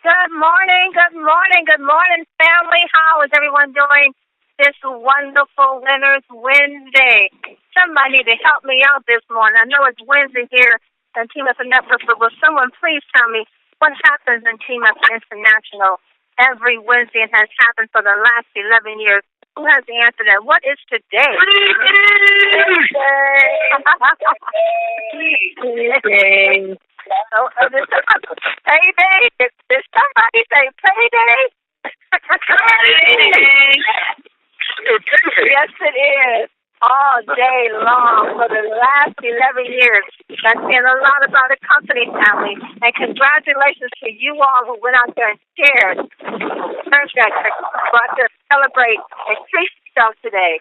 Good morning, family. How is everyone doing this wonderful Winner's Wednesday? Somebody need to help me out this morning. I know it's Wednesday here on Team Up Network, but will someone please tell me what happens in Team Up International every Wednesday and has happened for the last 11 years? Who has the answer to that? What is today? Payday. Payday. Did somebody say payday? Yes, it is. All day long for the last 11 years. That's been a lot about the company family. And congratulations to you all who went out there and shared. Got to celebrate and treat yourself today.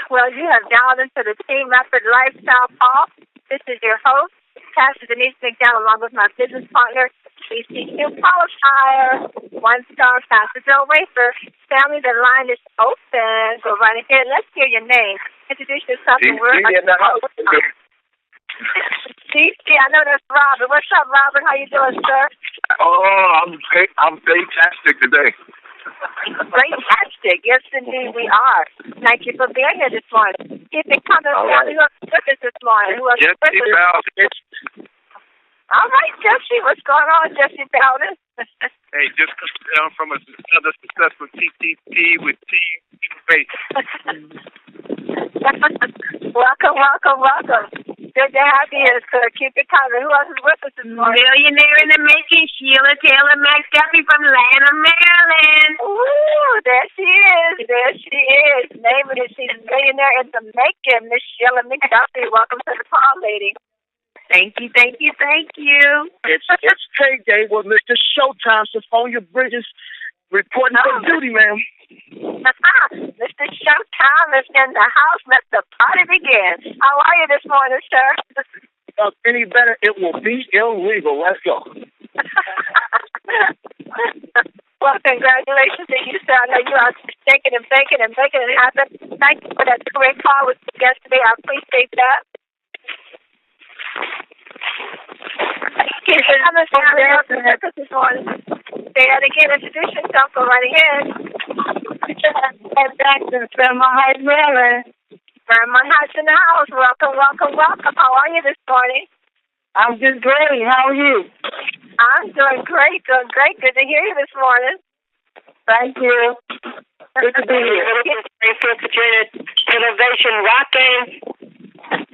Well, you have dialed into the Team Effort Lifestyle Call. This is your host, Pastor Denise McDowell, along with my business partner, ECQ Qualifier, one-star Pastor Joe Wafer. Family, the line is open. Go right ahead. Let's hear your name. Introduce yourself. DC, I know that's Robert. What's up, Robert? How you doing, sir? Oh, I'm fantastic today. Fantastic. Yes, indeed, we are. Thank you for being here this morning. Keep it coming. Family, who else is with us this morning? Who else is with us? All right, Jesse. What's going on, Jesse Bowden? Hey, just down from another successful TTT with Team Base. Welcome. Good to have you here, sir. Keep it coming. Who else is with us this morning? Millionaire in the making, Sheila Taylor McDuffie from Atlanta, Maryland. Ooh, there she is. Name it is. She's a millionaire in the making, Miss Sheila McDuffie. Welcome to the call, lady. Thank you. It's payday with Mr. Showtime, Sophia Bridges, reporting for duty, ma'am. Mr. Showtime is in the house. Let the party begin. How are you this morning, sir? Any better, it will be illegal. Let's go. Well, congratulations to you, sir. I know you are thinking and making it happen. Thank you for that great call with the guest today. I appreciate that. Say that again. Introduce yourself. Go right ahead. Jackson, Fairmont Heights, Maryland. Fairmont Heights in the house. Welcome. How are you this morning? I'm just great. How are you? I'm doing great. Good to hear you this morning. Thank you. Good to be here. Innovation rocking.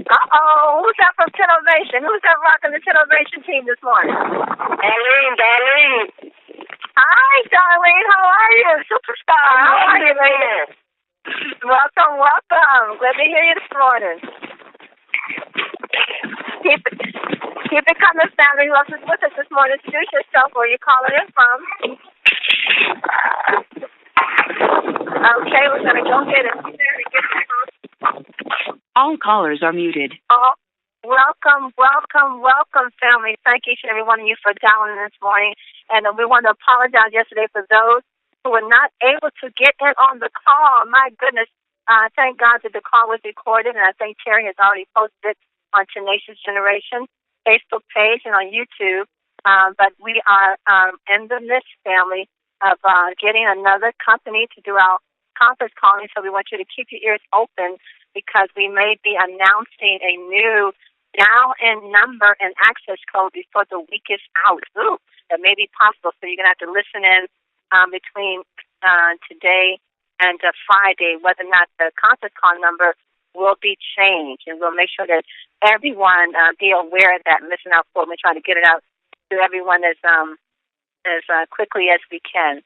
Who's that from Innovation? Who's that rocking the Innovation team this morning? Darlene. Hi, Darlene. How are you? Superstar. How are you, lady? Welcome. Glad to hear you this morning. Keep it coming, family. Who else is with us this morning? Introduce yourself. Where are you calling in from? Okay, we're going to go get it. All callers are muted. Welcome, family. Thank each and every one of you for dialing in this morning. And we want to apologize yesterday for those who were not able to get in on the call. My goodness. Thank God that the call was recorded, and I think Terry has already posted it on Tenacious Generation Facebook page and on YouTube. But we are in the midst, family, of getting another company to do our conference calling, so we want you to keep your ears open because we may be announcing a new dial-in number and access code before the week is out. Ooh, that may be possible, so you're going to have to listen in between today and Friday, whether or not the conference call number will be changed, and we'll make sure that everyone be aware of that. Missing out for we're trying to get it out to everyone as quickly as we can.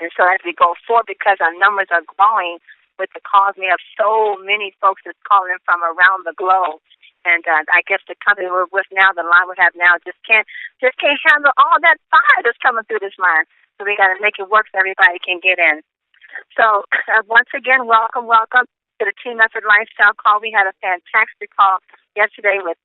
And so as we go forward, because our numbers are growing with the calls, we have so many folks that's calling from around the globe. And I guess the company we're with now, the line we have now, just can't handle all that fire that's coming through this line. So we got to make it work so everybody can get in. So once again, welcome to the Team Effort Lifestyle Call. We had a fantastic call yesterday with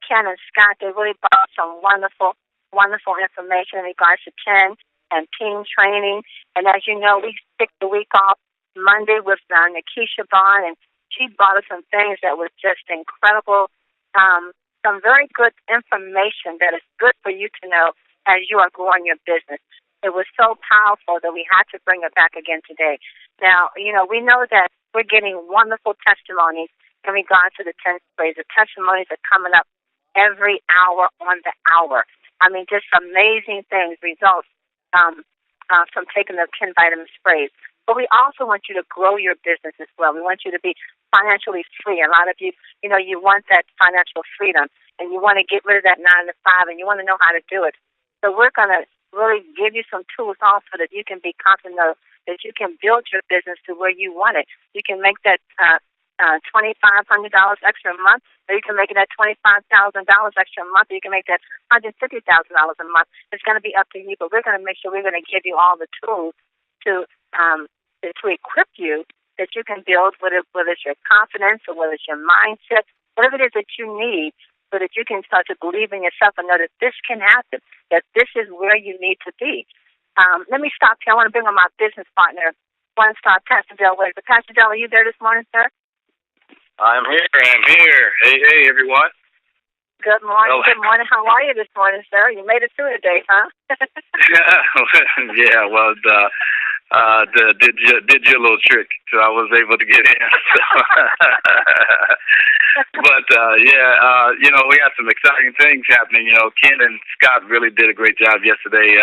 Ken and Scott. They really brought some wonderful information in regards to Ken and team training. And as you know, we kicked the week off Monday with Nikisha Bond, and she brought us some things that was just incredible, some very good information that is good for you to know as you are growing your business. It was so powerful that we had to bring it back again today. Now, we know that we're getting wonderful testimonies in regards to the 10 sprays. The testimonies are coming up every hour on the hour. I mean, just amazing things, results from taking the 10 vitamin sprays. But we also want you to grow your business as well. We want you to be financially free. A lot of you, you want that financial freedom, and you want to get rid of that 9 to 5, and you want to know how to do it. So we're going to really give you some tools also that you can be confident of, that you can build your business to where you want it. You can make that $2,500 extra a month, or you can make it at $25,000 extra a month, or you can make that $150,000 a month. It's going to be up to you, but we're going to make sure we're going to give you all the tools to equip you that you can build, whether it's your confidence or whether it's your mindset, whatever it is that you need, so that you can start to believe in yourself and know that this can happen, that this is where you need to be. Let me stop here. I want to bring on my business partner, One Star, Pastor Del Wade. But Pastor Del, are you there this morning, sir? I'm here. Hey, everyone. Good morning. Well, Good morning. How are you this morning, sir? You made it through the day, huh? Yeah, well, did you a little trick, so I was able to get in. But we had some exciting things happening. Ken and Scott really did a great job yesterday.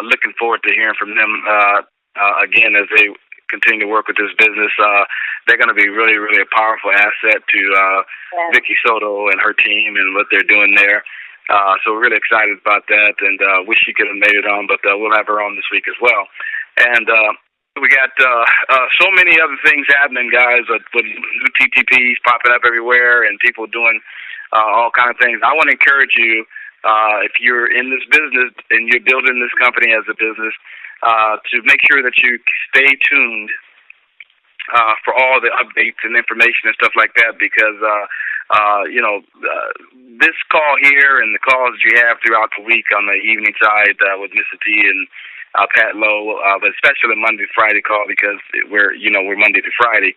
Looking forward to hearing from them again as they continue to work with this business. They're going to be really, really a powerful asset to Vicky Soto and her team and what they're doing there. So we're really excited about that, and wish she could have made it on, but we'll have her on this week as well. And we got so many other things happening, guys, with new TTPs popping up everywhere and people doing all kind of things. I want to encourage you, if you're in this business and you're building this company as a business, to make sure that you stay tuned for all the updates and information and stuff like that, because this call here and the calls that you have throughout the week on the evening side with Mr. T and Pat Lowe, but especially the Monday to Friday call, because we're Monday to Friday.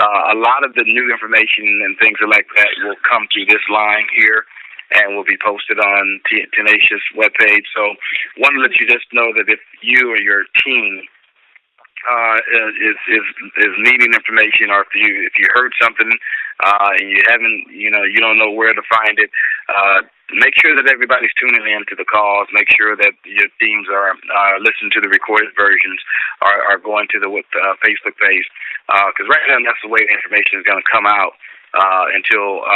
A lot of the new information and things like that will come through this line here and will be posted on Tenacious webpage. So want to let you just know that if you or your team is needing information, or if you heard something and you haven't, you don't know where to find it, make sure that everybody's tuning in to the calls. Make sure that your teams are listening to the recorded versions, are going to the Facebook page, because right now that's the way the information is going to come out until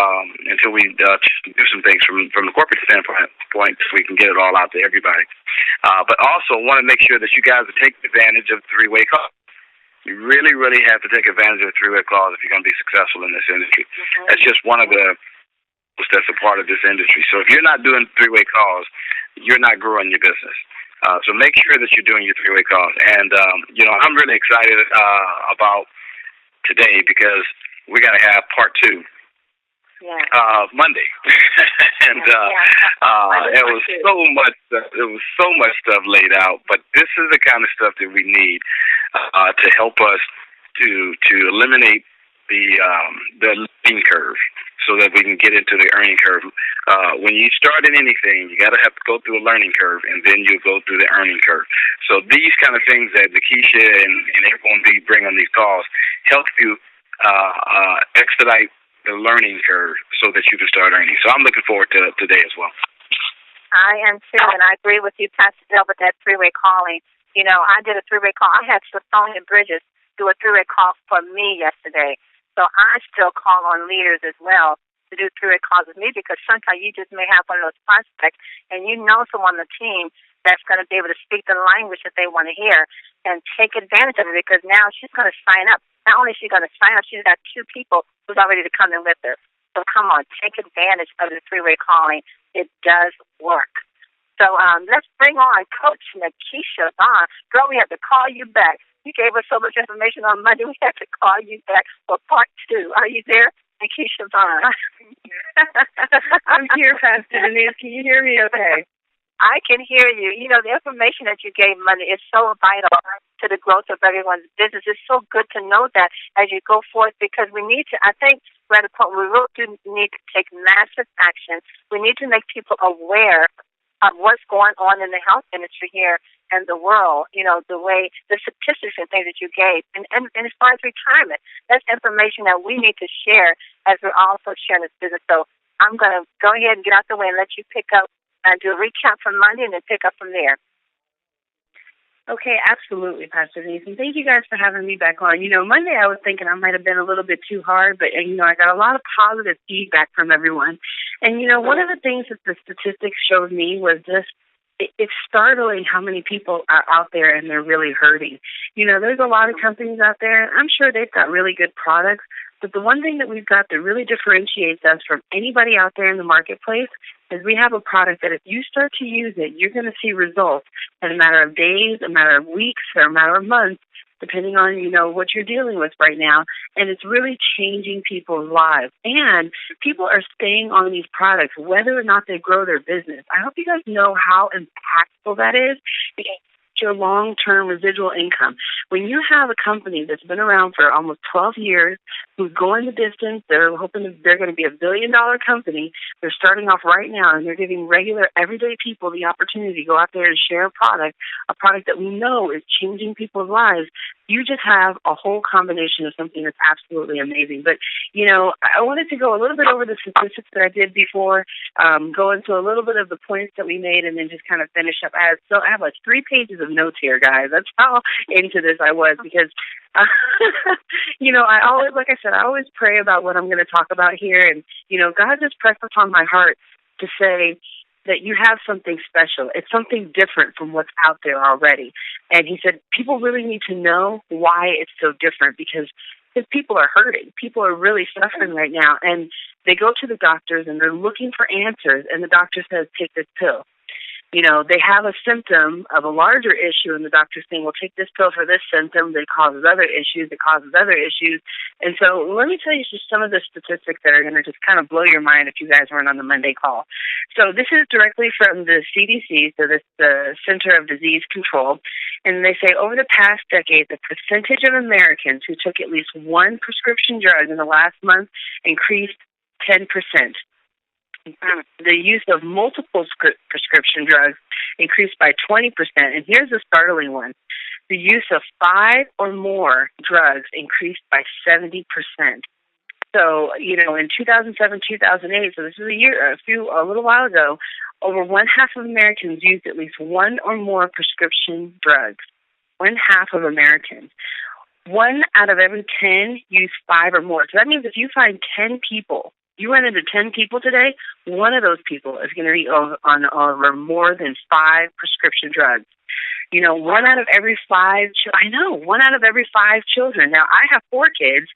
we do some things from the corporate standpoint, so we can get it all out to everybody. But also want to make sure that you guys are taking advantage of three-way calls. You really, really have to take advantage of three-way calls if you're going to be successful in this industry. Mm-hmm. That's just one of the that's a part of this industry. So if you're not doing three-way calls, you're not growing your business. So make sure that you're doing your three-way calls. And I'm really excited about today, because we're going to have part 2 Monday. And it was so much stuff laid out, but this is the kind of stuff that we need to help us to eliminate the learning curve, so that we can get into the earning curve. When you start in anything, you got to have to go through a learning curve, and then you go through the earning curve. So these kind of things that Nikisha and everyone be bringing on these calls help you expedite the learning curve so that you can start earning. So I'm looking forward to today as well. I am too, and I agree with you, Pastor Del, with that three-way calling. I did a three-way call. I had Sonia Bridges do a three-way call for me yesterday. So I still call on leaders as well to do three-way calls with me, because sometimes you just may have one of those prospects and you know someone on the team that's going to be able to speak the language that they want to hear, and take advantage of it, because now she's going to sign up. Not only is she going to sign up, she's got 2 people who's already to come in with her. So come on, take advantage of the three-way calling. It does work. So let's bring on Coach Nikisha on. Girl, we have to call you back. You gave us so much information on Monday. We have to call you back for part 2. Are you there, Nikisha Vaughn? I'm here, Pastor Denise. Can you hear me okay? I can hear you. The information that you gave Monday is so vital to the growth of everyone's business. It's so good to know that as you go forth, because we need to, I think we're at a point where we really do need to take massive action. We need to make people aware of what's going on in the health industry here and the world, the way, the statistics and things that you gave. And as far as retirement, that's information that we need to share as we're also sharing this business. So I'm going to go ahead and get out the way and let you pick up and do a recap from Monday and then pick up from there. Okay, absolutely, Pastor Denise. And thank you guys for having me back on. Monday I was thinking I might have been a little bit too hard, but, I got a lot of positive feedback from everyone. And, one of the things that the statistics showed me was just, it's startling how many people are out there and they're really hurting. There's a lot of companies out there, and I'm sure they've got really good products, but the one thing that we've got that really differentiates us from anybody out there in the marketplace is we have a product that if you start to use it, you're going to see results in a matter of days, a matter of weeks, or a matter of months, depending on, what you're dealing with right now. And it's really changing people's lives. And people are staying on these products, whether or not they grow their business. I hope you guys know how impactful that is, because your long-term residual income. When you have a company that's been around for almost 12 years, who's going the distance, they're hoping that they're going to be a billion-dollar company, they're starting off right now, and they're giving regular, everyday people the opportunity to go out there and share a product that we know is changing people's lives. You just have a whole combination of something that's absolutely amazing. But, I wanted to go a little bit over the statistics that I did before, go into a little bit of the points that we made, and then just kind of finish up. I have like 3 pages of notes here, guys. That's how into this I was, because, I always, like I said, I always pray about what I'm going to talk about here. And, God just pressed upon my heart to say that you have something special. It's something different from what's out there already. And he said, people really need to know why it's so different, because people are hurting. People are really suffering right now. And they go to the doctors and they're looking for answers. And the doctor says, take this pill. They have a symptom of a larger issue, and the doctor's saying, well, take this pill for this symptom that causes other issues, And so let me tell you just some of the statistics that are going to just kind of blow your mind if you guys weren't on the Monday call. So this is directly from the CDC, so this the Center of Disease Control, and they say over the past decade, the percentage of Americans who took at least one prescription drug in the last month increased 10%. The use of multiple prescription drugs increased by 20%. And here's a startling one. The use of 5 or more drugs increased by 70%. So, in 2007, 2008, so this is a little while ago, over 1/2 of Americans used at least 1 or more prescription drugs. 1/2 of Americans. 1 out of every 10 use 5 or more. So that means if you find 10 people, you run into 10 people today, one of those people is going to be on over more than 5 prescription drugs. 1 out of every 5, 1 out of every 5 children. Now, I have 4 kids,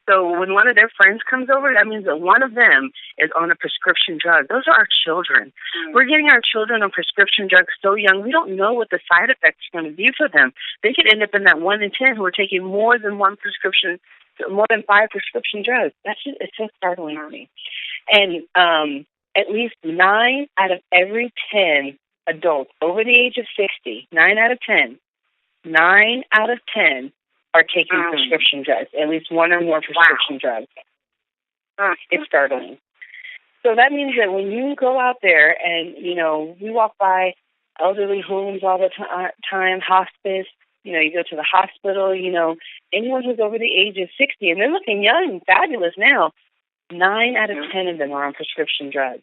so when one of their friends comes over, that means that one of them is on a prescription drug. Those are our children. We're getting our children on prescription drugs so young, we don't know what the side effects are going to be for them. They could end up in that 1 in 10 who are taking more than 5 prescription drugs. It's so startling to me. And at least 9 out of every 10 adults over the age of 60, 9 out of 10 are taking prescription drugs, at least 1 or more prescription drugs. It's startling. So that means that when you go out there and, we walk by elderly homes all the time, hospice, you go to the hospital, anyone who's over the age of 60, and they're looking young and fabulous now, 9 out of 10 of them are on prescription drugs.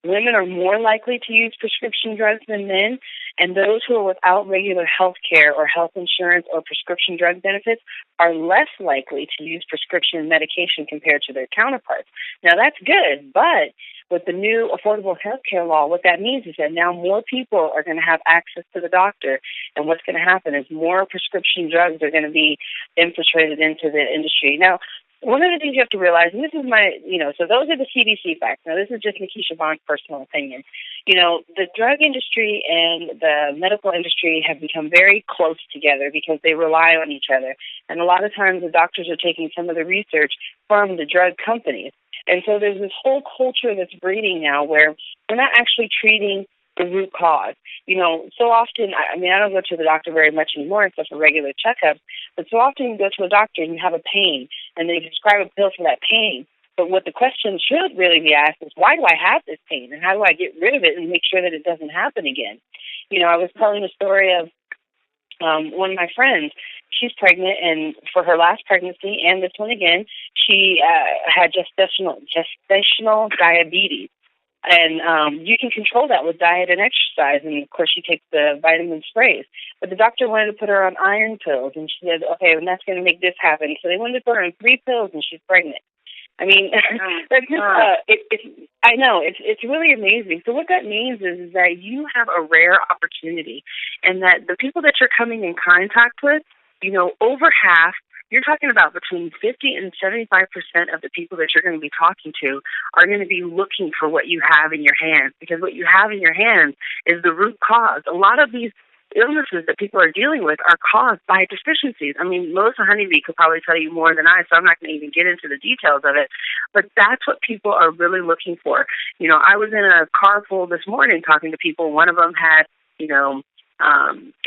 Women are more likely to use prescription drugs than men, and those who are without regular health care or health insurance or prescription drug benefits are less likely to use prescription medication compared to their counterparts. Now, that's good, but with the new Affordable Health Care Law, what that means is that now more people are going to have access to the doctor, and what's going to happen is more prescription drugs are going to be infiltrated into the industry. Now, one of the things you have to realize, and this is my, so those are the CDC facts. Now, this is just Nikisha Bond's personal opinion. The drug industry and the medical industry have become very close together because they rely on each other. And a lot of times the doctors are taking some of the research from the drug companies. And so there's this whole culture that's breeding now where we're not actually treating the root cause. So often, I don't go to the doctor very much anymore except for regular checkups, but so often you go to a doctor and you have a pain and they prescribe a pill for that pain. But what the question should really be asked is, why do I have this pain, and how do I get rid of it and make sure that it doesn't happen again? I was telling a story of one of my friends. She's pregnant, and for her last pregnancy and this one again, she had gestational diabetes. And you can control that with diet and exercise. And, of course, she takes the vitamin sprays. But the doctor wanted to put her on iron pills. And she said, okay, and that's going to make this happen. So they wanted to put her on 3 pills, and she's pregnant. I mean, that's just, I know, it's really amazing. So what that means is that you have a rare opportunity, and that the people that you're coming in contact with, over half, you're talking about between 50 and 75% of the people that you're going to be talking to are going to be looking for what you have in your hands, because what you have in your hands is the root cause. A lot of these illnesses that people are dealing with are caused by deficiencies. I mean, Melissa Honeybee could probably tell you more than I, so I'm not going to even get into the details of it. But that's what people are really looking for. I was in a car full this morning talking to people. One of them had,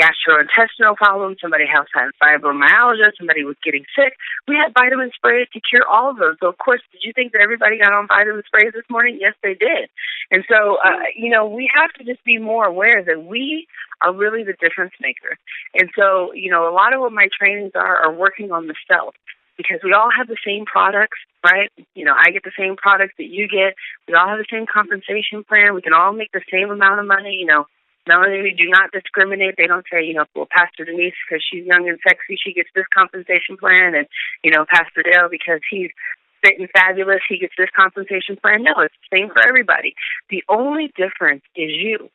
gastrointestinal problems. Somebody else had fibromyalgia. Somebody was getting sick. We had vitamin sprays to cure all of those. So, of course, did you think that everybody got on vitamin sprays this morning? Yes, they did. And so, we have to just be more aware that we are really the difference makers. And so, a lot of what my trainings are working on the self, because we all have the same products, right? I get the same products that you get. We all have the same compensation plan. We can all make the same amount of money, Melanie, we do not discriminate. They don't say, well, Pastor Denise, because she's young and sexy, she gets this compensation plan, and, Pastor Dale, because he's fit and fabulous, he gets this compensation plan. No, it's the same for everybody. The only difference is you.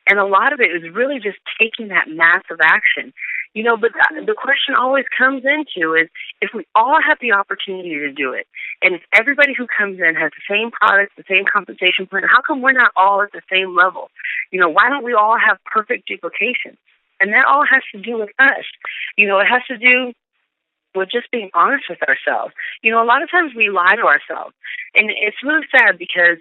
And a lot of it is really just taking that massive action. But the question always comes into is, if we all have the opportunity to do it, and if everybody who comes in has the same products, the same compensation plan, how come we're not all at the same level? Why don't we all have perfect duplication? And that all has to do with us. It has to do with just being honest with ourselves. A lot of times we lie to ourselves. And it's really sad because,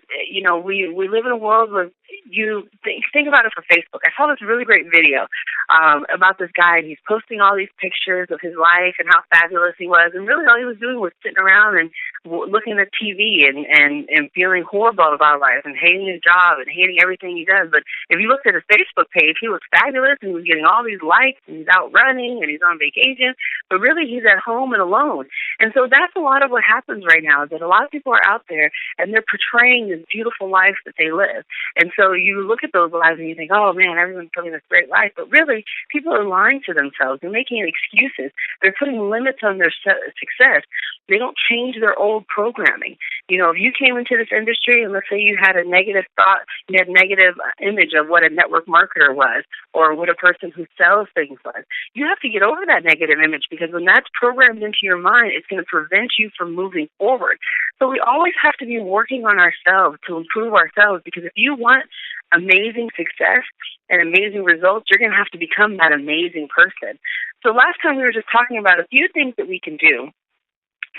we live in a world where you think about it for Facebook. I saw this really great video about this guy, and he's posting all these pictures of his life and how fabulous he was. And really all he was doing was sitting around and looking at TV and feeling horrible about life and hating his job and hating everything he does. But if you looked at his Facebook page, he was fabulous, and he was getting all these likes, and he's out running, and he's on vacation. But really he's at home and alone. And so that's a lot of what happens right now, is that a lot of people are out there and they're portraying this beautiful life that they live. And so you look at those lives and you think, oh man, everyone's living this great life. But really, people are lying to themselves. They're making excuses. They're putting limits on their success. They don't change their old programming. If you came into this industry and let's say you had a negative thought, you had a negative image of what a network marketer was or what a person who sells things was, you have to get over that negative image, because when that's programmed into your mind, it's going to prevent you from moving forward. So we always have to be working on ourselves to improve ourselves, because if you want amazing success and amazing results, you're going to have to become that amazing person. So last time we were just talking about a few things that we can do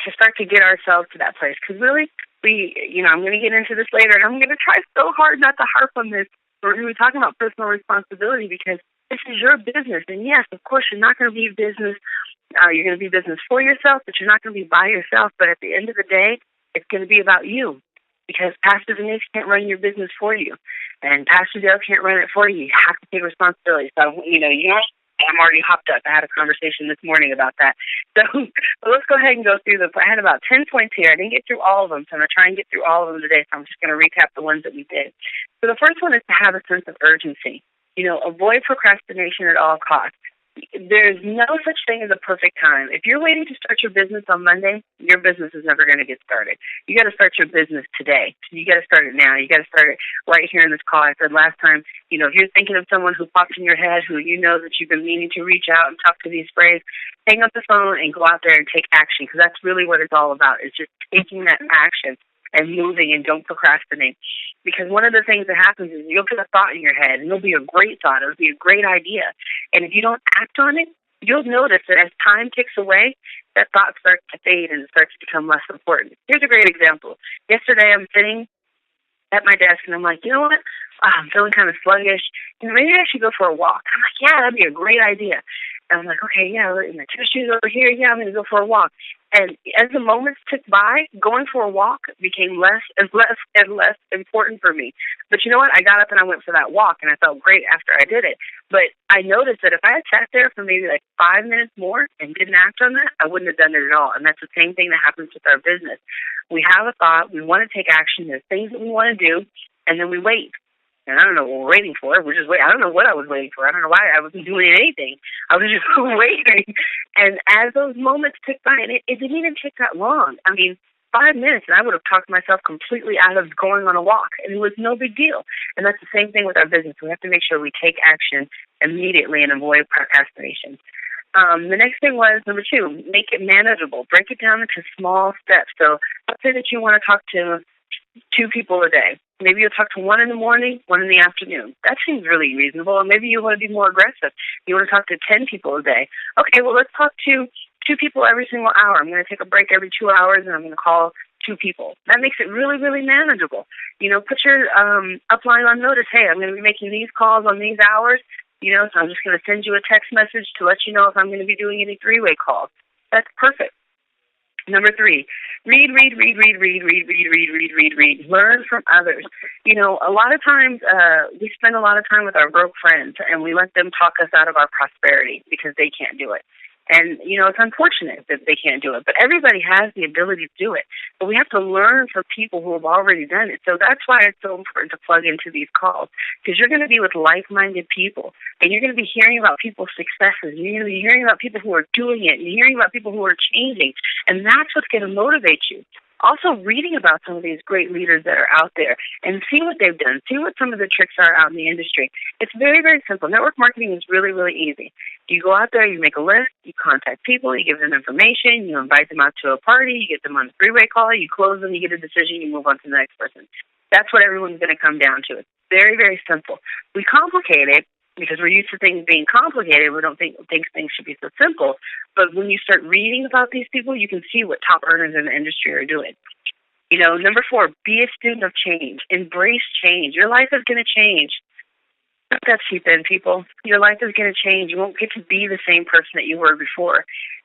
to start to get ourselves to that place. Because really, I'm going to get into this later, and I'm going to try so hard not to harp on this. We're going to be talking about personal responsibility, because this is your business. And yes, of course, you're not going to be business. You're going to be business for yourself, but you're not going to be by yourself. But at the end of the day, it's going to be about you, because Pastor Denise can't run your business for you, and Pastor Dale can't run it for you. You have to take responsibility. So, I'm already hopped up. I had a conversation this morning about that. So let's go ahead and go through I had about 10 points here. I didn't get through all of them, so I'm going to try and get through all of them today. So I'm just going to recap the ones that we did. So the first one is to have a sense of urgency. Avoid procrastination at all costs. There's no such thing as a perfect time. If you're waiting to start your business on Monday, your business is never going to get started. You got to start your business today. You got to start it now. You got to start it right here in this call. I said last time, if you're thinking of someone who pops in your head, who that you've been meaning to reach out and talk to these sprays, hang up the phone and go out there and take action, because that's really what it's all about, is just taking that action and moving, and don't procrastinate. Because one of the things that happens is you'll get a thought in your head, and it'll be a great thought. It'll be a great idea. And if you don't act on it, you'll notice that as time ticks away, that thought starts to fade and it starts to become less important. Here's a great example. Yesterday, I'm sitting at my desk, and I'm like, you know what? I'm feeling kind of sluggish. Maybe I should go for a walk. I'm like, yeah, that'd be a great idea. And I'm like, okay, yeah, and my tissues over here. Yeah, I'm going to go for a walk. And as the moments ticked by, going for a walk became less and less and less important for me. But you know what? I got up and I went for that walk, and I felt great after I did it. But I noticed that if I had sat there for maybe like 5 minutes more and didn't act on that, I wouldn't have done it at all. And that's the same thing that happens with our business. We have a thought, we want to take action, there's things that we want to do, and then we wait. And I don't know what we're waiting for. We're just waiting. I don't know what I was waiting for. I don't know why I wasn't doing anything. I was just waiting. And as those moments ticked by, and it didn't even take that long. I mean, 5 minutes, and I would have talked myself completely out of going on a walk, and it was no big deal. And that's the same thing with our business. We have to make sure we take action immediately and avoid procrastination. The next thing was, number 2, make it manageable. Break it down into small steps. So let's say that you want to talk to 2 people a day. Maybe you'll talk to 1 in the morning, 1 in the afternoon. That seems really reasonable. And maybe you want to be more aggressive. You want to talk to 10 people a day. Okay, well, let's talk to 2 people every single hour. I'm going to take a break every 2 hours, and I'm going to call 2 people. That makes it really, really manageable. You know, put your upline on notice. Hey, I'm going to be making these calls on these hours. You know, so I'm just going to send you a text message to let you know if I'm going to be doing any 3-way calls. That's perfect. Number 3, read. Learn from others. You know, a lot of times we spend a lot of time with our broke friends, and we let them talk us out of our prosperity because they can't do it. And, you know, it's unfortunate that they can't do it, but everybody has the ability to do it. But we have to learn from people who have already done it. So that's why it's so important to plug into these calls, because you're going to be with like-minded people, and you're going to be hearing about people's successes. You're going to be hearing about people who are doing it, and you're hearing about people who are changing, and that's what's going to motivate you. Also, reading about some of these great leaders that are out there and see what they've done, see what some of the tricks are out in the industry. It's very, very simple. Network marketing is really, really easy. You go out there, you make a list, you contact people, you give them information, you invite them out to a party, you get them on a 3-way call, you close them, you get a decision, you move on to the next person. That's what everyone's going to come down to. It's very, very simple. We complicate it because we're used to things being complicated. We don't think things should be so simple. But when you start reading about these people, you can see what top earners in the industry are doing. You know, number 4, be a student of change. Embrace change. Your life is going to change. Let that seep in, people. Your life is going to change. You won't get to be the same person that you were before.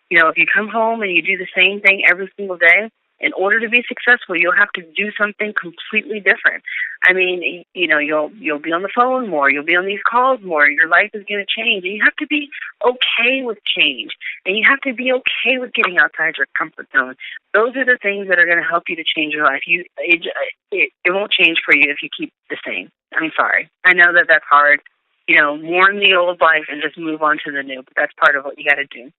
You know, if you come home and you do the same thing every single day, in order to be successful, you'll have to do something completely different. I mean, you know, you'll be on the phone more. You'll be on these calls more. Your life is going to change. And you have to be okay with change. And you have to be okay with getting outside your comfort zone. Those are the things that are going to help you to change your life. It won't change for you if you keep the same. I'm sorry. I know that that's hard. You know, mourn the old life and just move on to the new. But that's part of what you got to do.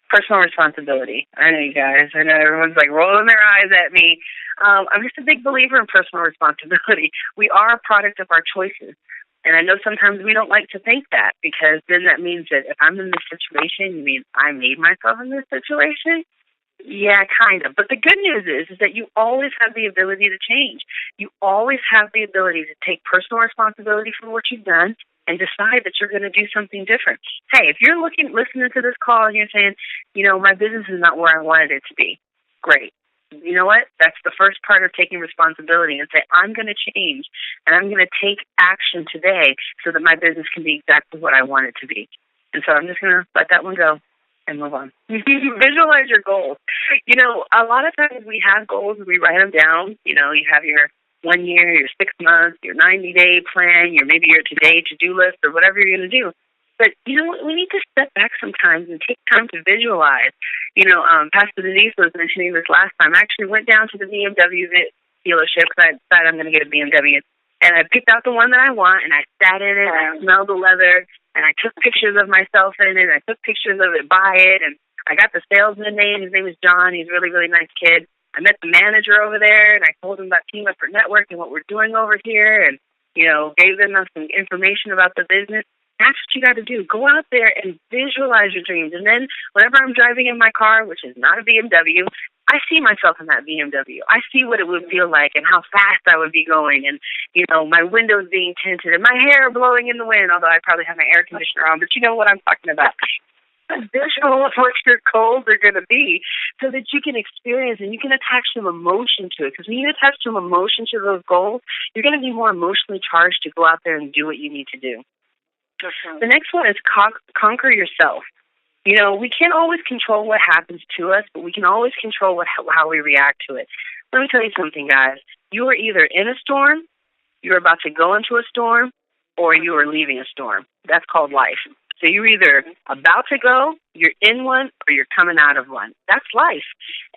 Personal responsibility. I know you guys. I know everyone's like rolling their eyes at me. I'm just a big believer in personal responsibility. We are a product of our choices. And I know sometimes we don't like to think that, because then that means that if I'm in this situation, you mean I made myself in this situation? Yeah, kind of. But the good news is that you always have the ability to change. You always have the ability to take personal responsibility for what you've done and decide that you're going to do something different. Hey, if you're listening to this call and you're saying, you know, my business is not where I wanted it to be, great. You know what? That's the first part of taking responsibility, and say, I'm going to change, and I'm going to take action today so that my business can be exactly what I want it to be. And so I'm just going to let that one go and move on. Visualize your goals. You know, a lot of times we have goals and we write them down. You know, you have your 1 year, your 6 months, your 90-day plan, maybe your today to-do list, or whatever you're going to do. But, you know, we need to step back sometimes and take time to visualize. You know, Pastor Denise was mentioning this last time. I actually went down to the BMW dealership because I decided I'm going to get a BMW. And I picked out the one that I want, and I sat in it, and I smelled the leather, and I took pictures of myself in it, and I took pictures of it by it, and I got the salesman name. His name is John. He's a really, really nice kid. I met the manager over there, and I told him about Team Effort Network and what we're doing over here, and, you know, gave them some information about the business. That's what you got to do. Go out there and visualize your dreams. And then whenever I'm driving in my car, which is not a BMW, I see myself in that BMW. I see what it would feel like and how fast I would be going, and, you know, my windows being tinted and my hair blowing in the wind, although I probably have my air conditioner on, but you know what I'm talking about. A visual of what your goals are going to be so that you can experience and you can attach some emotion to it. Because when you attach some emotion to those goals, you're going to be more emotionally charged to go out there and do what you need to do. The next one is conquer yourself. You know, we can't always control what happens to us, but we can always control how we react to it. Let me tell you something, guys. You are either in a storm, you're about to go into a storm, or you are leaving a storm. That's called life. So you're either about to go, you're in one, or you're coming out of one. That's life.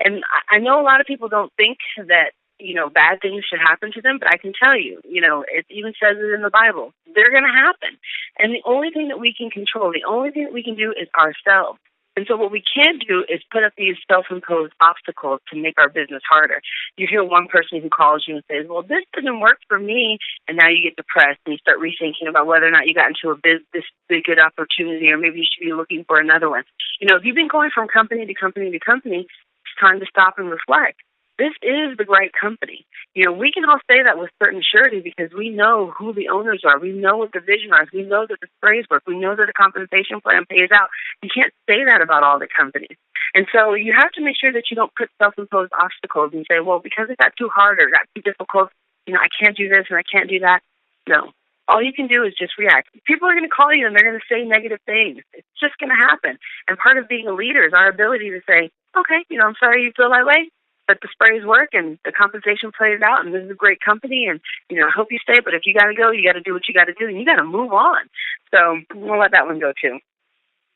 And I know a lot of people don't think that, you know, bad things should happen to them, but I can tell you, you know, it even says it in the Bible. They're going to happen. And the only thing that we can control, the only thing that we can do is ourselves. And so what we can't do is put up these self-imposed obstacles to make our business harder. You hear one person who calls you and says, well, this didn't work for me, and now you get depressed and you start rethinking about whether or not you got into this big good opportunity, or maybe you should be looking for another one. You know, if you've been going from company to company to company, it's time to stop and reflect. This is the right company. You know, we can all say that with certain surety because we know who the owners are. We know what the vision is. We know that the sprays work. We know that the compensation plan pays out. You can't say that about all the companies. And so you have to make sure that you don't put self-imposed obstacles and say, well, because it got too hard or it got too difficult, you know, I can't do this and I can't do that. No. All you can do is just react. People are going to call you and they're going to say negative things. It's just going to happen. And part of being a leader is our ability to say, okay, you know, I'm sorry you feel that way, but the sprays work and the compensation plays out and this is a great company and, you know, I hope you stay, but if you got to go, you got to do what you got to do and you got to move on. So we'll let that one go too.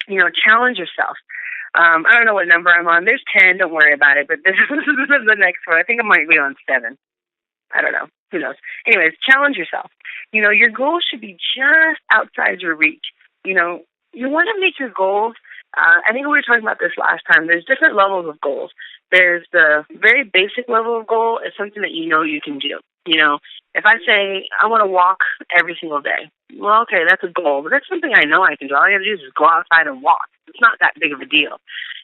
You know, challenge yourself. I don't know what number I'm on. There's 10. Don't worry about it. But this is the next one. I think I might be on 7. I don't know. Who knows? Anyways, challenge yourself. You know, your goals should be just outside your reach. You know, you want to make your goals. I think we were talking about this last time. There's different levels of goals. There's the very basic level of goal is something that you know you can do. You know, if I say I want to walk every single day, well, okay, that's a goal, but that's something I know I can do. All I got to do is just go outside and walk. It's not that big of a deal.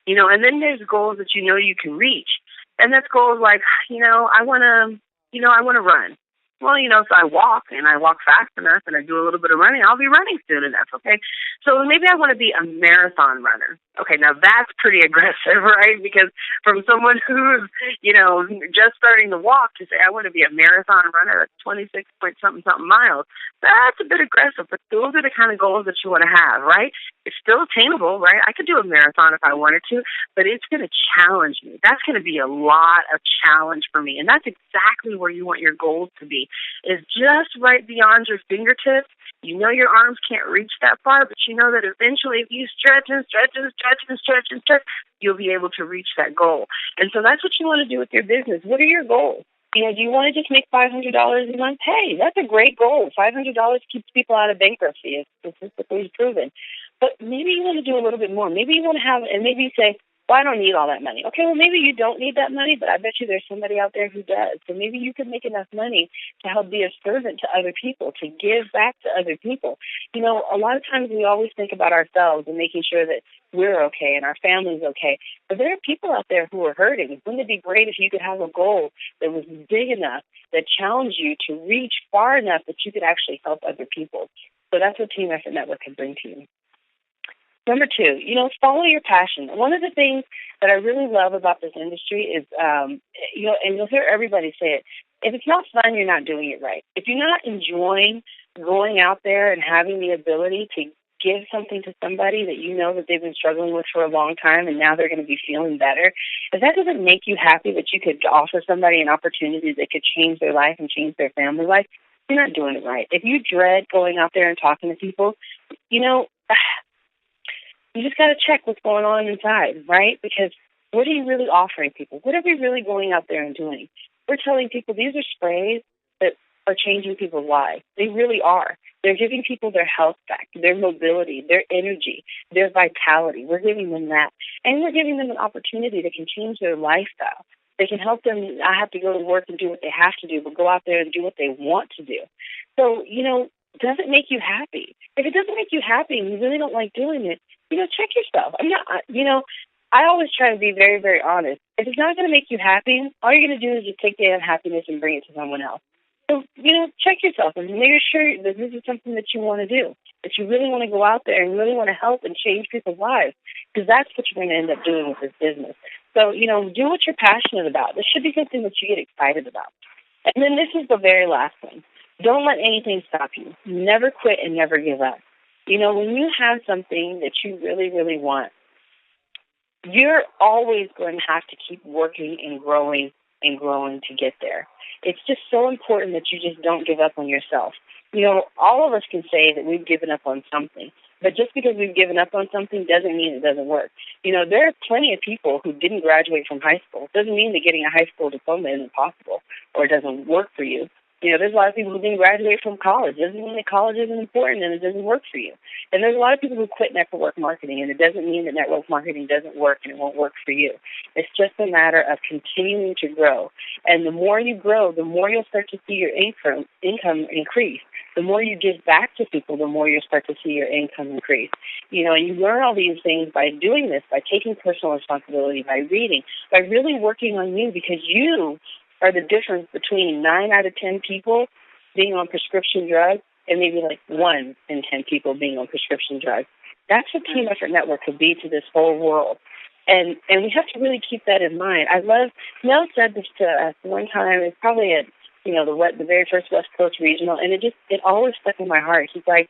You know, and then there's goals that you know you can reach. And that's goals like, you know, I want to run. Well, you know, if I walk and I walk fast enough and I do a little bit of running, I'll be running soon enough, okay? So maybe I want to be a marathon runner. Okay, now that's pretty aggressive, right? Because from someone who's, you know, just starting to walk to say, I want to be a marathon runner at 26 point something miles, that's a bit aggressive, but those are the kind of goals that you want to have, right? It's still attainable, right? I could do a marathon if I wanted to, but it's going to challenge me. That's going to be a lot of challenge for me, and that's exactly where you want your goals to be, is just right beyond your fingertips. You know your arms can't reach that far, but you know that eventually if you stretch and stretch and stretch and stretch and stretch, you'll be able to reach that goal. And so that's what you want to do with your business. What are your goals? You know, do you want to just make $500 a month? Hey, that's a great goal. $500 keeps people out of bankruptcy. It's statistically proven. But maybe you want to do a little bit more. Maybe you want to have, and maybe you say, well, I don't need all that money. Okay, well, maybe you don't need that money, but I bet you there's somebody out there who does. So maybe you could make enough money to help be a servant to other people, to give back to other people. You know, a lot of times we always think about ourselves and making sure that we're okay and our family's okay. But there are people out there who are hurting. Wouldn't it be great if you could have a goal that was big enough, that challenged you to reach far enough that you could actually help other people? So that's what Team Effort Network can bring to you. Number 2, you know, follow your passion. One of the things that I really love about this industry is, you know, and you'll hear everybody say it, if it's not fun, you're not doing it right. If you're not enjoying going out there and having the ability to give something to somebody that you know that they've been struggling with for a long time and now they're going to be feeling better, if that doesn't make you happy that you could offer somebody an opportunity that could change their life and change their family life, you're not doing it right. If you dread going out there and talking to people, you know, you just got to check what's going on inside, right? Because what are you really offering people? What are we really going out there and doing? We're telling people these are sprays that are changing people's lives. They really are. They're giving people their health back, their mobility, their energy, their vitality. We're giving them that. And we're giving them an opportunity that can change their lifestyle. They can help them not have to go to work and do what they have to do, but go out there and do what they want to do. So, you know, does it make you happy? If it doesn't make you happy and you really don't like doing it, you know, check yourself. I always try to be very, very honest. If it's not going to make you happy, all you're going to do is just take the unhappiness and bring it to someone else. So, you know, check yourself and make sure that this is something that you want to do, that you really want to go out there and really want to help and change people's lives, because that's what you're going to end up doing with this business. So, you know, do what you're passionate about. This should be something that you get excited about. And then this is the very last one. Don't let anything stop you. Never quit and never give up. You know, when you have something that you really, really want, you're always going to have to keep working and growing to get there. It's just so important that you just don't give up on yourself. You know, all of us can say that we've given up on something, but just because we've given up on something doesn't mean it doesn't work. You know, there are plenty of people who didn't graduate from high school. It doesn't mean that getting a high school diploma isn't possible or it doesn't work for you. You know, there's a lot of people who didn't graduate from college. It doesn't mean that college isn't important and it doesn't work for you. And there's a lot of people who quit network marketing, and it doesn't mean that network marketing doesn't work and it won't work for you. It's just a matter of continuing to grow. And the more you grow, the more you'll start to see your income increase. The more you give back to people, the more you'll start to see your income increase. You know, and you learn all these things by doing this, by taking personal responsibility, by reading, by really working on you, because you are the difference between 9 out of 10 people being on prescription drugs and maybe like 1 in 10 people being on prescription drugs. That's what Team Effort Network could be to this whole world. And we have to really keep that in mind. I love, Mel said this to us one time, it's probably at, you know, the very first West Coast Regional, and it always stuck in my heart. He's like,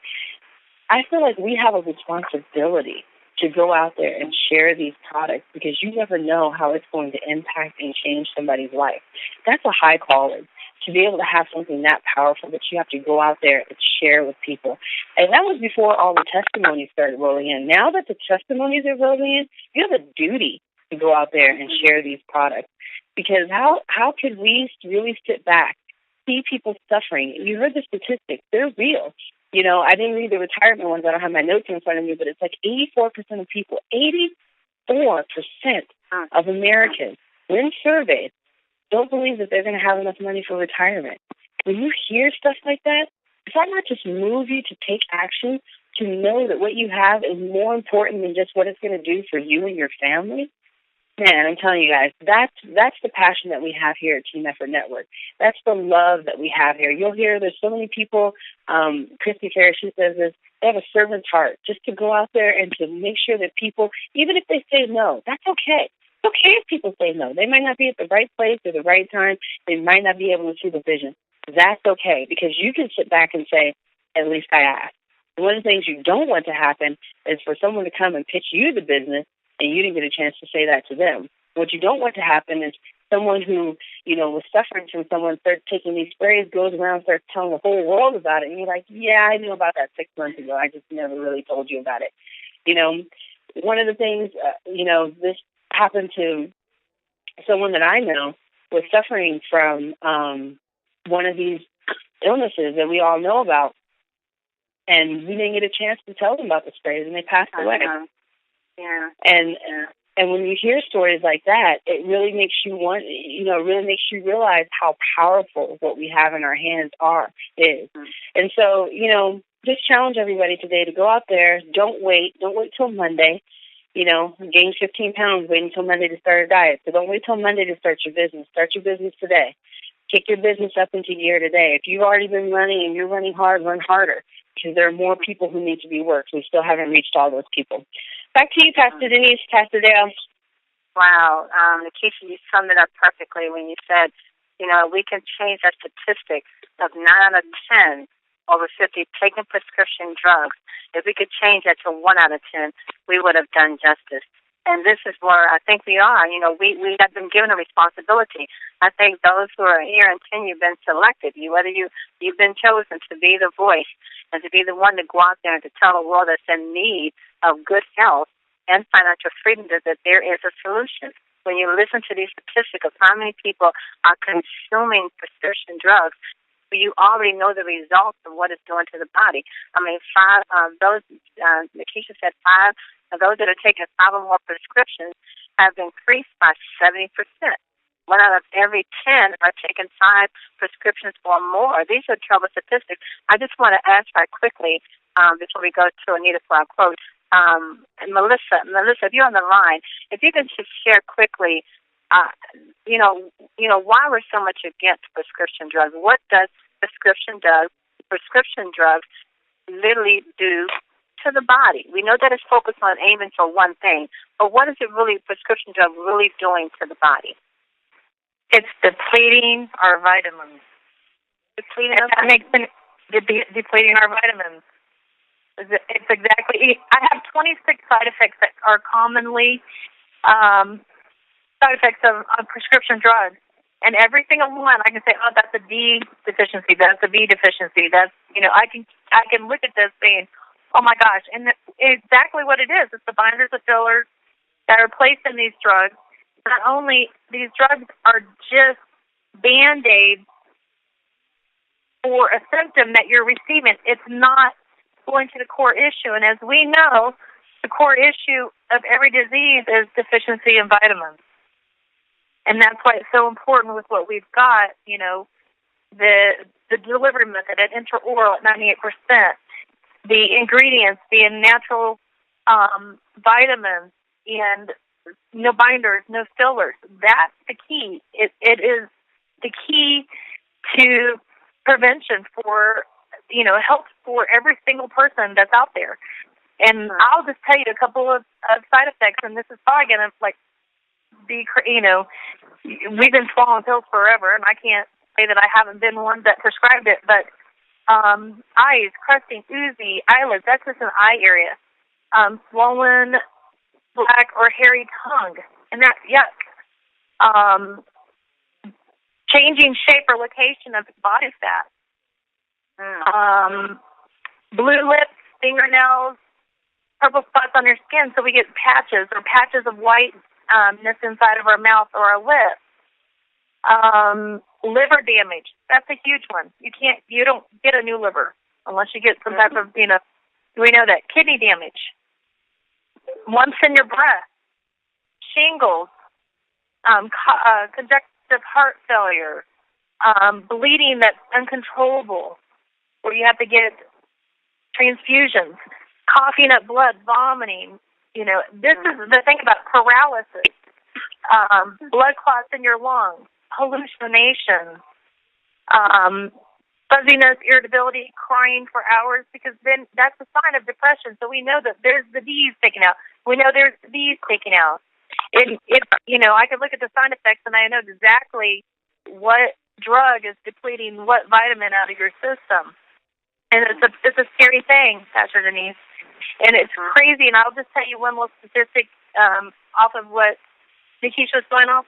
I feel like we have a responsibility to go out there and share these products, because you never know how it's going to impact and change somebody's life. That's a high calling, to be able to have something that powerful that you have to go out there and share with people. And that was before all the testimonies started rolling in. Now that the testimonies are rolling in, you have a duty to go out there and share these products. Because how could we really sit back, see people suffering? You heard the statistics. They're real. You know, I didn't read the retirement ones. I don't have my notes in front of me, but it's like 84% of people, 84% of Americans, when surveyed, don't believe that they're going to have enough money for retirement. When you hear stuff like that, does that not just move you to take action, to know that what you have is more important than just what it's going to do for you and your family? Man, I'm telling you guys, that's the passion that we have here at Team Effort Network. That's the love that we have here. You'll hear there's so many people, Christy Ferris, she says this, they have a servant's heart just to go out there and to make sure that people, even if they say no, that's okay. It's okay if people say no. They might not be at the right place or the right time. They might not be able to see the vision. That's okay, because you can sit back and say, at least I asked. One of the things you don't want to happen is for someone to come and pitch you the business and you didn't get a chance to say that to them. What you don't want to happen is someone who, you know, was suffering from someone starts taking these sprays, goes around, starts telling the whole world about it, and you're like, yeah, I knew about that 6 months ago. I just never really told you about it. You know, one of the things, you know, this happened to someone that I know was suffering from one of these illnesses that we all know about, and we didn't get a chance to tell them about the sprays, and they passed away. Yeah. And when you hear stories like that, it really makes you want, you know, it really makes you realize how powerful what we have in our hands is. And so, you know, just challenge everybody today to go out there. Don't wait till Monday. You know, gain 15 pounds, wait until Monday to start a diet. So don't wait till Monday to start your business. Start your business today. Kick your business up into gear today. If you've already been running and you're running hard, run harder, because there are more people who need to be worked. We still haven't reached all those people. Back to you, Pastor Denise, Pastor Dale. Wow. Nikisha, you summed it up perfectly when you said, you know, we can change that statistic of 9 out of 10 over 50 taking prescription drugs. If we could change that to 1 out of 10, we would have done justice. And this is where I think we are. You know, we have been given a responsibility. I think those who are here in 10, you've been selected. You've been chosen to be the voice and to be the one to go out there and to tell the world that's in need of good health and financial freedom that there is a solution. When you listen to these statistics of how many people are consuming prescription drugs, you already know the results of what it's doing to the body. I mean, Nikisha said 5 of those that are taking 5 or more prescriptions have increased by 70%. 1 out of every 10 are taking 5 prescriptions or more. These are trouble statistics. I just want to ask right quickly before we go to Anita for our quote. Melissa, if you're on the line, if you can just share quickly, you know, why we're so much against prescription drugs. What does prescription drugs literally do to the body? We know that it's focused on aiming for one thing, but what is it really, prescription drug really doing to the body? It's depleting our vitamins. Depleting our vitamins. It's exactly. I have 26 side effects that are commonly side effects of prescription drugs. And every single one, I can say, oh, that's a D deficiency, that's a B deficiency, that's, I can look at this saying, oh my gosh, and that's exactly what it is. It's the binders of fillers that are placed in these drugs. Not only, these drugs are just Band-Aids for a symptom that you're receiving. It's not going to the core issue. And as we know, the core issue of every disease is deficiency in vitamins. And that's why it's so important with what we've got, the delivery method at intraoral at 98%, the ingredients being natural vitamins and no binders, no fillers. That's the key. It is the key to prevention for, health for every single person that's out there. And I'll just tell you a couple of side effects, and this is probably going to, be, we've been swallowing pills forever, and I can't say that I haven't been one that prescribed it, but eyes, crusting, oozy, eyelids, that's just an eye area. Swollen, black, or hairy tongue, and that's yuck. Changing shape or location of body fat. Blue lips, fingernails, purple spots on your skin, so we get patches of whiteness inside of our mouth or our lips. Liver damage, that's a huge one. You don't get a new liver unless you get some type of, we know that. Kidney damage, lumps in your breath, shingles, congestive heart failure, bleeding that's uncontrollable, where you have to get transfusions, coughing up blood, vomiting. This is the thing about paralysis, blood clots in your lungs, hallucinations, fuzziness, irritability, crying for hours, because then that's a sign of depression. So we know that there's the D's taken out. We know there's the B's taken out. I could look at the side effects and I know exactly what drug is depleting what vitamin out of your system. And it's a scary thing, Pastor Denise. And it's crazy. And I'll just tell you one little statistic off of what Nikisha was going off.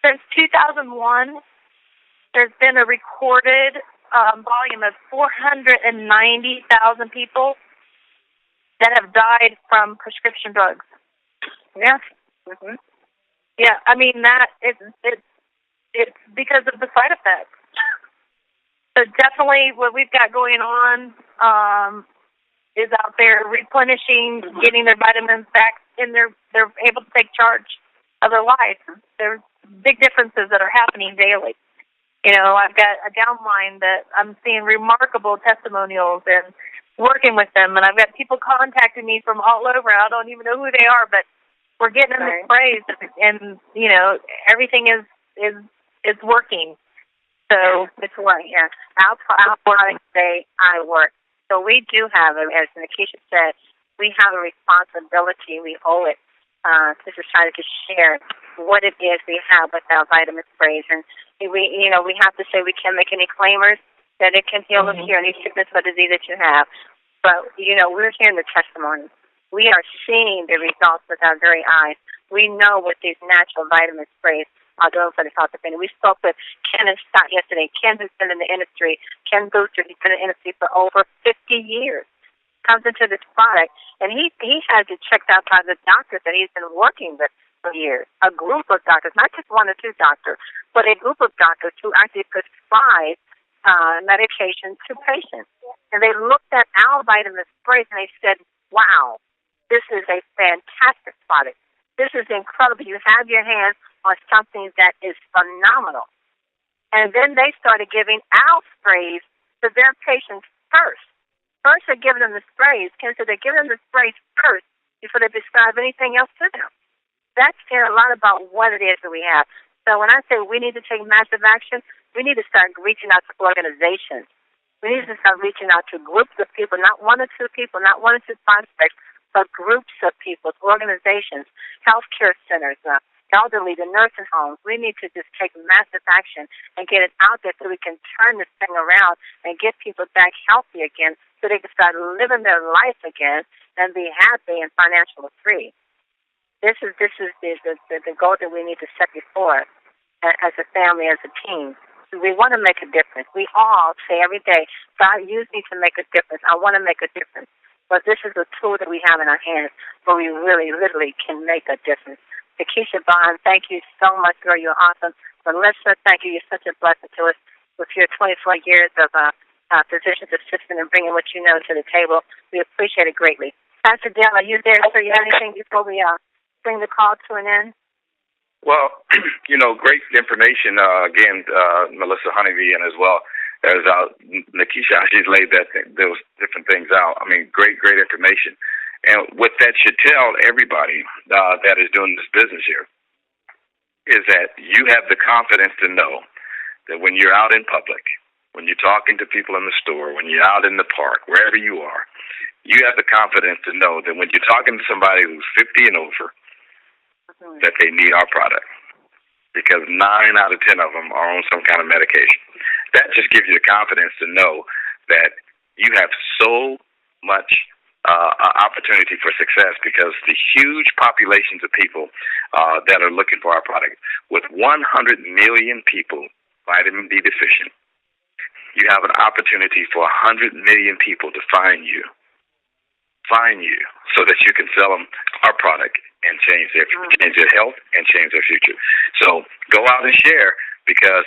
Since 2001, there's been a recorded volume of 490,000 people that have died from prescription drugs. Yeah. Yeah, I mean that it's because of the side effects. So definitely what we've got going on is out there replenishing, getting their vitamins back, and they're able to take charge of their life. There's big differences that are happening daily. I've got a downline that I'm seeing remarkable testimonials and working with them, and I've got people contacting me from all over. I don't even know who they are, but we're getting them the sprays, and everything is working. So it's working. Yeah, our products say I work. So we do have, as Nikisha said, we have a responsibility. We owe it to society to share what it is we have with our vitamin sprays, and we have to say we can't make any claimers that it can heal us here any sickness or disease that you have. But we're hearing the testimony. We are seeing the results with our very eyes. We know what these natural vitamin sprays are doing for the health of family. We spoke with Ken and Scott yesterday. Ken has been in the industry. Ken Booster, he's been in the industry for over 50 years. Comes into this product, and he has it checked out by the doctors that he's been working with for years. A group of doctors, not just one or two doctors, but a group of doctors who actually prescribe medication to patients. And they looked at our vitamin sprays and they said, wow, this is a fantastic product. This is incredible. You have your hands on something that is phenomenal. And then they started giving our sprays to their patients first. First, they're giving them the sprays. Ken said they're giving them the sprays first before they prescribe anything else to them. That's saying a lot about what it is that we have. So when I say we need to take massive action, we need to start reaching out to organizations. We need to start reaching out to groups of people, not one or two people, not one or two prospects, but groups of people, organizations, healthcare centers, elderly, the nursing homes. We need to just take massive action and get it out there so we can turn this thing around and get people back healthy again so they can start living their life again and be happy and financially free. This is the goal that we need to set before us as a family, as a team. We want to make a difference. We all say every day, God, use me to make a difference. I want to make a difference. But this is a tool that we have in our hands where we really, literally can make a difference. Nikisha Bond, thank you so much, girl. You're awesome. Melissa, thank you. You're such a blessing to us with your 24 years of physician's assistant and bringing what you know to the table. We appreciate it greatly. Pastor Dale, are you there? So you have anything before we bring the call to an end? Well, great information. Again, Melissa Honeybee, and as well as Nikisha, she's laid those different things out. I mean, great information. And what that should tell everybody that is doing this business here is that you have the confidence to know that when you're out in public, when you're talking to people in the store, when you're out in the park, wherever you are, you have the confidence to know that when you're talking to somebody who's 50 and over, that they need our product, because 9 out of 10 of them are on some kind of medication. That just gives you the confidence to know that you have so much opportunity for success, because the huge populations of people that are looking for our product, with 100 million people vitamin D deficient, you have an opportunity for 100 million people to find you so that you can sell them our product and change their health and change their future. So go out and share, because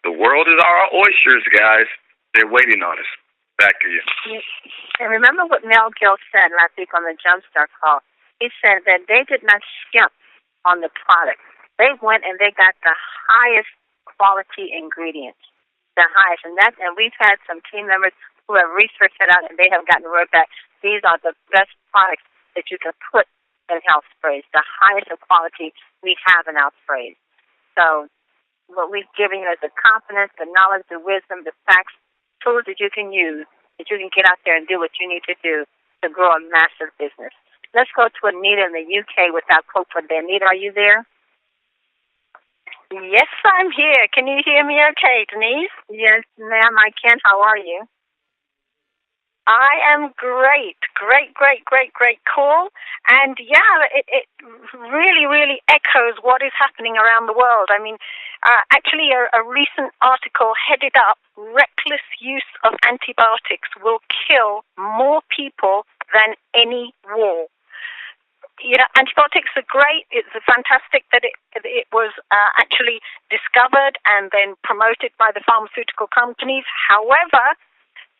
the world is our oysters, guys. They're waiting on us. Back to you. And remember what Mel Gill said last week on the Jumpstart call. He said that they did not skimp on the product. They went and they got the highest quality ingredients, the highest. And we've had some team members who have researched it out, and they have gotten word back. These are the best products that you can put in health sprays, the highest quality we have in our sprays. So what we've given you is the confidence, the knowledge, the wisdom, the facts, tools that you can use, that you can get out there and do what you need to do to grow a massive business. Let's go to Anita in the UK with our quote for the day. Anita, are you there? Yes, I'm here. Can you hear me okay, Denise? Yes, ma'am, I can. How are you? I am great call. And yeah, it really, really echoes what is happening around the world. I mean, actually a recent article headed up, "Reckless use of antibiotics will kill more people than any war." Antibiotics are great. It's fantastic that it was actually discovered and then promoted by the pharmaceutical companies. However,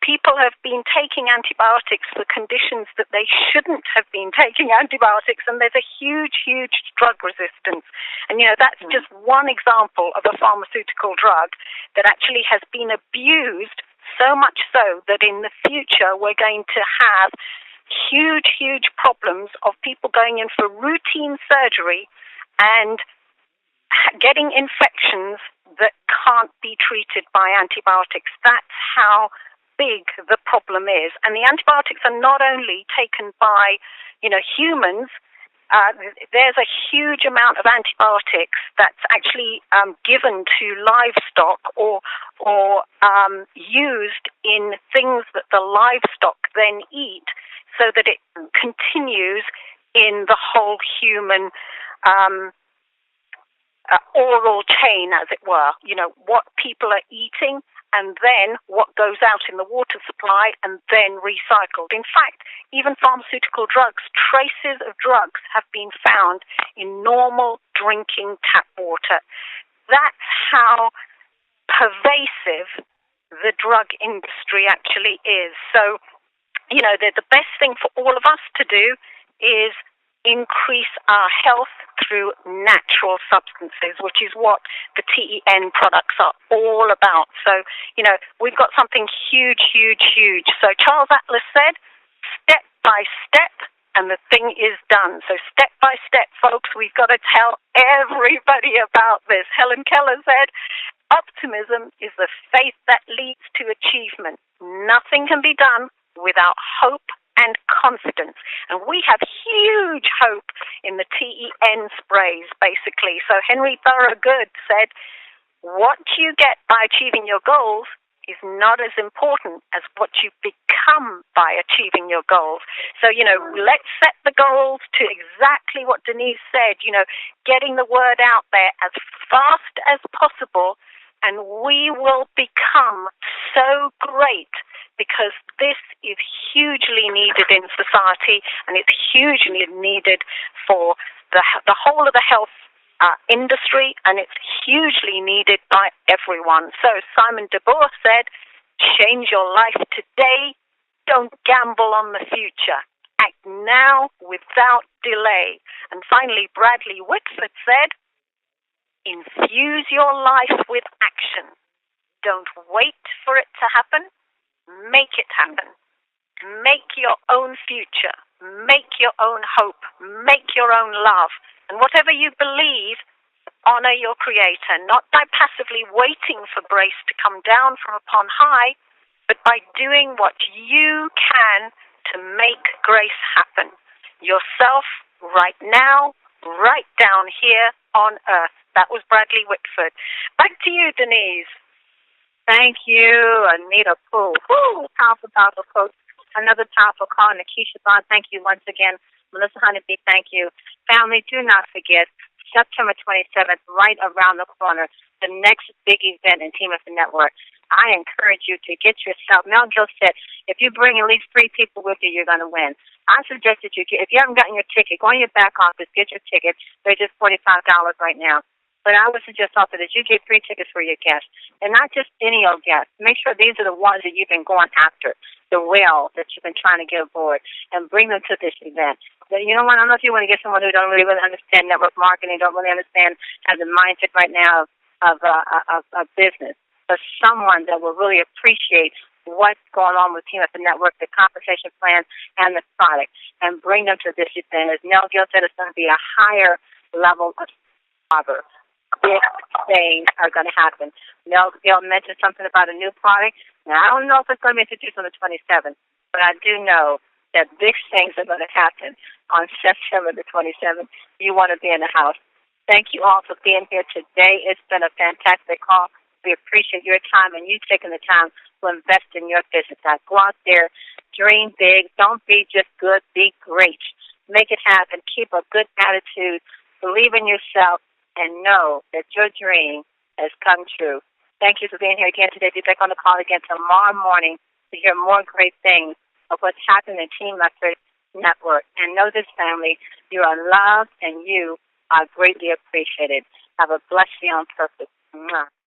people have been taking antibiotics for conditions that they shouldn't have been taking antibiotics, and there's a huge drug resistance. And, that's just one example of a pharmaceutical drug that actually has been abused, so much so that in the future we're going to have huge problems of people going in for routine surgery and getting infections that can't be treated by antibiotics. That's how big the problem is. And the antibiotics are not only taken by, humans. There's a huge amount of antibiotics that's actually given to livestock or used in things that the livestock then eat, so that it continues in the whole human oral chain, as it were. What people are eating, and then what goes out in the water supply, and then recycled. In fact, even pharmaceutical drugs, traces of drugs have been found in normal drinking tap water. That's how pervasive the drug industry actually is. So, the best thing for all of us to do is increase our health through natural substances, which is what the TEN products are all about. So, we've got something huge. So Charles Atlas said, step by step, and the thing is done. So step by step, folks, we've got to tell everybody about this. Helen Keller said, optimism is the faith that leads to achievement. Nothing can be done without hope and confidence. And we have huge hope in the TEN sprays, basically. So Henry Thorogood said, what you get by achieving your goals is not as important as what you become by achieving your goals. So, let's set the goals to exactly what Denise said, getting the word out there as fast as possible, and we will become so great, because this is hugely needed in society, and it's hugely needed for the whole of the health industry, and it's hugely needed by everyone. So Simon de Boer said, change your life today. Don't gamble on the future. Act now without delay. And finally, Bradley Whitford said, infuse your life with action. Don't wait for it to happen. Make it happen. Make your own future. Make your own hope. Make your own love. And whatever you believe, honor your Creator, not by passively waiting for grace to come down from upon high, but by doing what you can to make grace happen. Yourself, right now, right down here on earth. That was Bradley Whitford. Back to you, Denise. Thank you, Anita Poole. Woo, powerful, powerful quote. Another powerful call, Nikisha Bond. Thank you once again. Melissa Honeybee, thank you. Family, do not forget, September 27th, right around the corner, the next big event in Team of the Network. I encourage you to get yourself, Mel Gill said, if you bring at least 3 people with you, you're going to win. I suggest that if you haven't gotten your ticket, go in your back office, get your ticket. They're just $45 right now. But I would suggest also that you get 3 tickets for your guests, and not just any old guest. Make sure these are the ones that you've been going after, the whale that you've been trying to get aboard, and bring them to this event. But you know what? I don't know if you want to get someone who don't really understand network marketing, don't really understand, has a mindset right now of business, but someone that will really appreciate what's going on with Team Up the Network, the compensation plan, and the product, and bring them to this event. As Nell Gill said, it's going to be a higher level of subscriber. Big things are going to happen. Nell Gill mentioned something about a new product. Now, I don't know if it's going to be introduced on the 27th, but I do know that big things are going to happen on September the 27th. You want to be in the house. Thank you all for being here today. It's been a fantastic call. We appreciate your time and you taking the time to invest in your business. Now, go out there, dream big. Don't be just good, be great. Make it happen. Keep a good attitude. Believe in yourself. And know that your dream has come true. Thank you for being here again today. Be back on the call again tomorrow morning to hear more great things of what's happening in Team Electric Network. And know this, family, you are loved and you are greatly appreciated. Have a blessed day on purpose. Mwah.